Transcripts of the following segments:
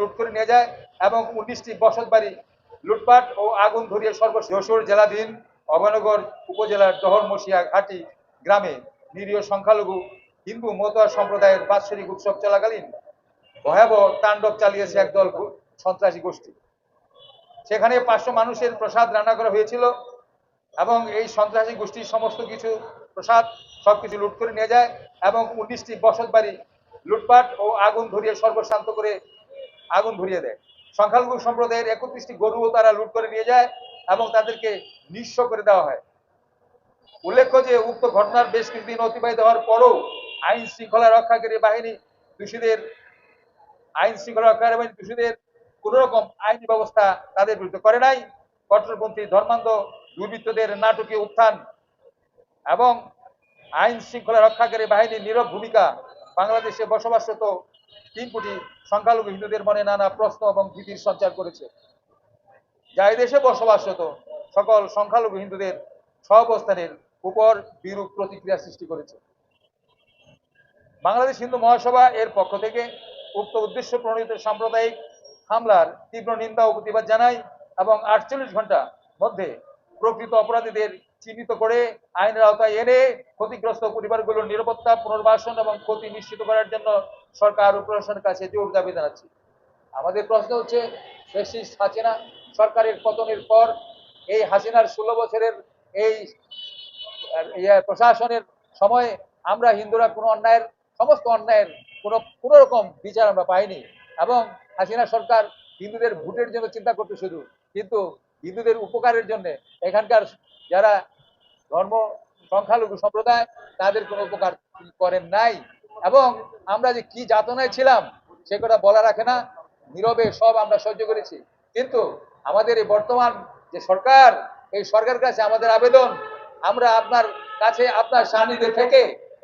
লুট করে নিয়ে যায় এবং 19টি বসতবাড়ি লুটপাট ও আগুন ধরিয়ে সর্বশেষ যশোর জেলাধীন অভয়নগর উপজেলার ডহরমসিয়া ঘাটি গ্রামে নিরীহ সংখ্যালঘু হিন্দু মতুয়া সম্প্রদায়ের বাৎসরিক উৎসব চলাকালীন ভয়াবহ তাণ্ডব চালিয়েছে একদল সন্ত্রাসী গোষ্ঠী। সেখানে 500 মানুষের প্রসাদ রান্না করা হয়েছিল এবং এই সন্ত্রাসী গোষ্ঠীর সমস্ত কিছু প্রসাদ সবকিছু লুট করে নিয়ে যায় এবং 19টি বসতবাড়ি লুটপাট ও আগুন ধরিয়ে সর্বশান্ত করে আগুন ধরিয়ে দেয়। সংখ্যালঘু সম্প্রদায়ের 31টি গরুও তারা লুট করে নিয়ে যায় এবং তাদেরকে নিঃস্ব করে দেওয়া হয়। উল্লেখ্য যে উক্ত ঘটনার বেশ কিছুদিন অতিবাহিত হওয়ার পরও আইন শৃঙ্খলা রক্ষাকারী বাহিনী দোষীদের কোন রকম আইনি ব্যবস্থা তাদের বিরুদ্ধে করে নাই। কট্টরপন্থী ধর্মান্ধ দুর্বৃত্তদের নাটকীয় উত্থান এবং আইন শৃঙ্খলা রক্ষাকারী বাহিনীর নীরব ভূমিকা বাংলাদেশে বসবাসরত 3 কোটি সংখ্যালঘু হিন্দুদের মনে নানা প্রশ্ন এবং ভীতির সঞ্চার করেছে, যা এই দেশে বসবাসরত সকল সংখ্যালঘু হিন্দুদের সহাবস্থানের উপর বিরূপ প্রতিক্রিয়া সৃষ্টি করেছে। বাংলাদেশ হিন্দু মহাসভা এর পক্ষ থেকে উক্ত উদ্দেশ্য প্রণীত সাম্প্রদায়িক হামলার তীব্র নিন্দা ও প্রতিবাদ জানায় এবং 48 ঘন্টার মধ্যে প্রকৃত অপরাধীদের চিহ্নিত করে আইনের আওতায় এনে ক্ষতিগ্রস্ত পরিবারগুলোর নিরাপত্তা, পুনর্বাসন এবং ক্ষতি নিশ্চিত করার জন্য সরকার ও প্রশাসনের কাছে জোর দাবি জানাচ্ছি। আমাদের প্রশ্ন হচ্ছে, ফ্যাসিস্ট হাসিনা সরকারের পতনের পর এই হাসিনার 16 বছরের এই প্রশাসনের সময়ে আমরা হিন্দুরা সমস্ত অন্যায়ের কোনো রকম বিচার আমরা পাইনি এবং হাসিনা সরকার হিন্দুদের ভোটের জন্য চিন্তা করতে শুধু, কিন্তু হিন্দুদের উপকারের জন্য এখানকার যারা ধর্ম সংখ্যালঘু সম্প্রদায় তাদের কোনো উপকার করেন নাই এবং আমরা যে কি যাতনায় ছিলাম সে কথা বলা রাখে না, নীরবে সব আমরা সহ্য করেছি। কিন্তু আমাদের এই বর্তমান যে সরকার, এই সরকারের কাছে আমাদের আবেদন, আমরা আপনার কাছে আপনার সান্নিধ্যে থেকে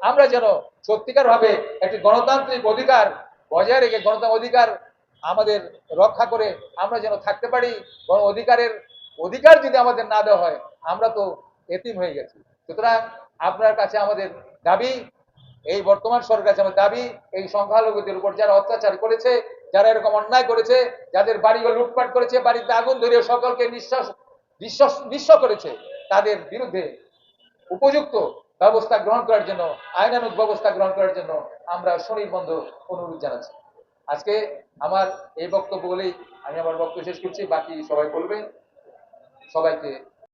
আমরা যেন সত্যিকার ভাবে একটি গণতান্ত্রিক অধিকার বজায় রেখে গণতান্ত্রিক অধিকার আমাদের রক্ষা করে আমরা যেন থাকতে পারি। গণ অধিকার যদি আমাদের না দেওয়া হয় আমরা তো এতিম হয়ে গেছি। সুতরাং আপনার কাছে আমাদের দাবি, এই বর্তমান সরকার কাছে আমাদের দাবি, এই সংখ্যালঘুদের উপর যারা অত্যাচার করেছে, যারা এরকম অন্যায় করেছে, যাদের বাড়িঘর লুটপাট করেছে, বাড়িতে আগুন ধরিয়ে সকলকে নিঃস্ব করেছে, তাদের বিরুদ্ধে উপযুক্ত ব্যবস্থা গ্রহণ করার জন্য, আইনানুগ ব্যবস্থা গ্রহণ করার জন্য আমরা সুনির্বন্ধ অনুরোধ জানাচ্ছি। আজকে আমার এই বক্তব্য বলেই আমি আমার বক্তব্য শেষ করছি, বাকি সবাই বলবেন। সবাইকে